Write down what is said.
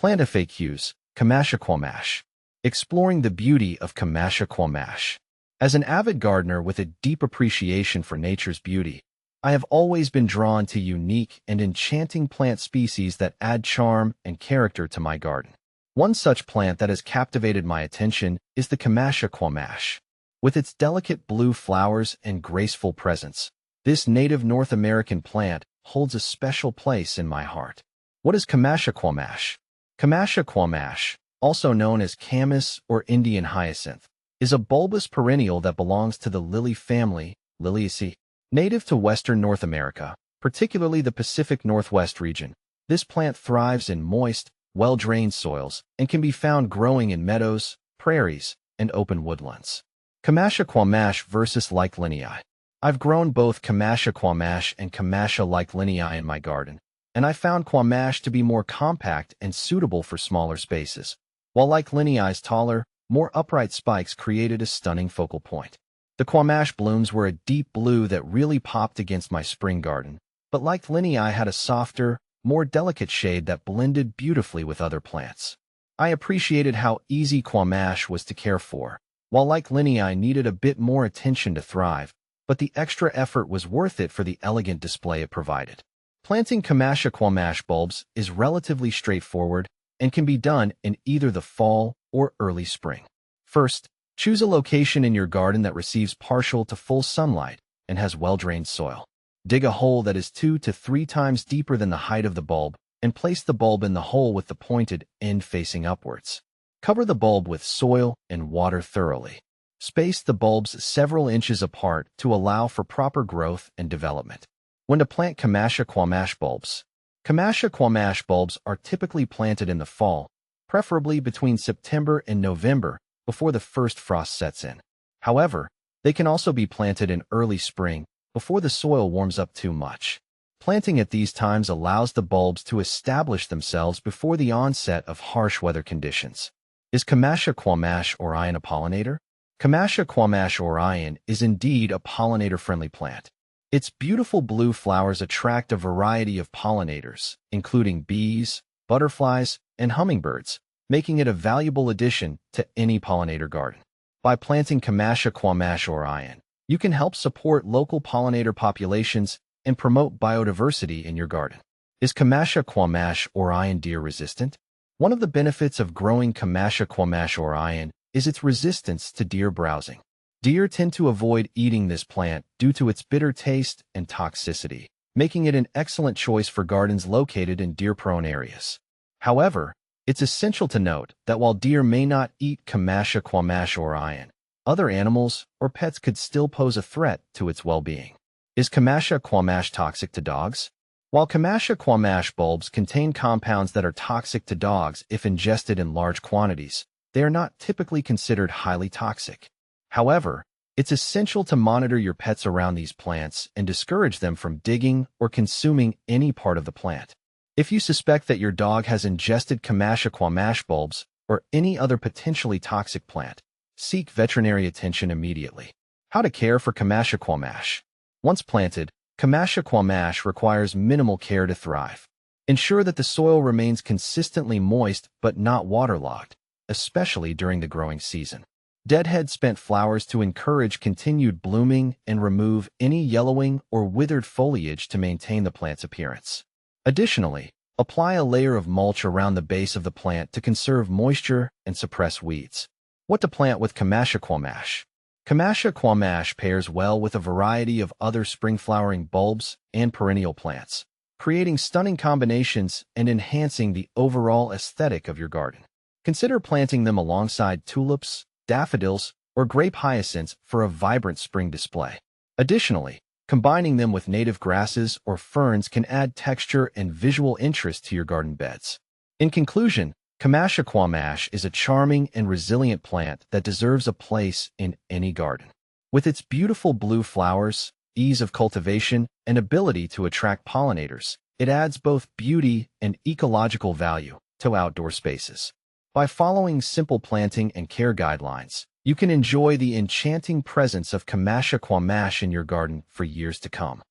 Plant FAQs, Camassia Quamash. Exploring the beauty of Camassia Quamash. As an avid gardener with a deep appreciation for nature's beauty, I have always been drawn to unique and enchanting plant species that add charm and character to my garden. One such plant that has captivated my attention is the Camassia Quamash. With its delicate blue flowers and graceful presence, this native North American plant holds a special place in my heart. What is Camassia Quamash? Camassia Quamash, also known as camas or Indian hyacinth, is a bulbous perennial that belongs to the lily family, Liliaceae. Native to western North America, particularly the Pacific Northwest region, this plant thrives in moist, well-drained soils and can be found growing in meadows, prairies, and open woodlands. Camassia Quamash versus Leichlinii. I've grown both Camassia Quamash and Camassia Leichlinii in my garden, and I found Quamash to be more compact and suitable for smaller spaces, while Leichlinei's taller, more upright spikes created a stunning focal point. The Quamash blooms were a deep blue that really popped against my spring garden, but Leichlinii had a softer, more delicate shade that blended beautifully with other plants. I appreciated how easy Quamash was to care for, while Leichlinii needed a bit more attention to thrive, but the extra effort was worth it for the elegant display it provided. Planting Camassia Quamash bulbs is relatively straightforward and can be done in either the fall or early spring. First, choose a location in your garden that receives partial to full sunlight and has well-drained soil. Dig a hole that is 2 to 3 times deeper than the height of the bulb and place the bulb in the hole with the pointed end facing upwards. Cover the bulb with soil and water thoroughly. Space the bulbs several inches apart to allow for proper growth and development. When to plant Camassia Quamash bulbs. Camassia Quamash bulbs are typically planted in the fall, preferably between September and November before the first frost sets in. However, they can also be planted in early spring before the soil warms up too much. Planting at these times allows the bulbs to establish themselves before the onset of harsh weather conditions. Is Camassia Quamash Orion a pollinator? Camassia Quamash Orion is indeed a pollinator-friendly plant. Its beautiful blue flowers attract a variety of pollinators, including bees, butterflies, and hummingbirds, making it a valuable addition to any pollinator garden. By planting Camassia Quamash Orion, you can help support local pollinator populations and promote biodiversity in your garden. Is Camassia Quamash Orion deer-resistant? One of the benefits of growing Camassia Quamash Orion is its resistance to deer browsing. Deer tend to avoid eating this plant due to its bitter taste and toxicity, making it an excellent choice for gardens located in deer-prone areas. However, it's essential to note that while deer may not eat Camassia Quamash Orion, other animals or pets could still pose a threat to its well-being. Is Camassia Quamash toxic to dogs? While Camassia Quamash bulbs contain compounds that are toxic to dogs if ingested in large quantities, they are not typically considered highly toxic. However, it's essential to monitor your pets around these plants and discourage them from digging or consuming any part of the plant. If you suspect that your dog has ingested Camassia Quamash bulbs or any other potentially toxic plant, seek veterinary attention immediately. How to care for Camassia Quamash. Once planted, Camassia Quamash requires minimal care to thrive. Ensure that the soil remains consistently moist but not waterlogged, especially during the growing season. Deadhead spent flowers to encourage continued blooming and remove any yellowing or withered foliage to maintain the plant's appearance. Additionally, apply a layer of mulch around the base of the plant to conserve moisture and suppress weeds. What to plant with Camassia Quamash? Camassia Quamash pairs well with a variety of other spring-flowering bulbs and perennial plants, creating stunning combinations and enhancing the overall aesthetic of your garden. Consider planting them alongside tulips, daffodils, or grape hyacinths for a vibrant spring display. Additionally, combining them with native grasses or ferns can add texture and visual interest to your garden beds. In conclusion, Camassia Quamash is a charming and resilient plant that deserves a place in any garden. With its beautiful blue flowers, ease of cultivation, and ability to attract pollinators, it adds both beauty and ecological value to outdoor spaces. By following simple planting and care guidelines, you can enjoy the enchanting presence of Camassia Quamash in your garden for years to come.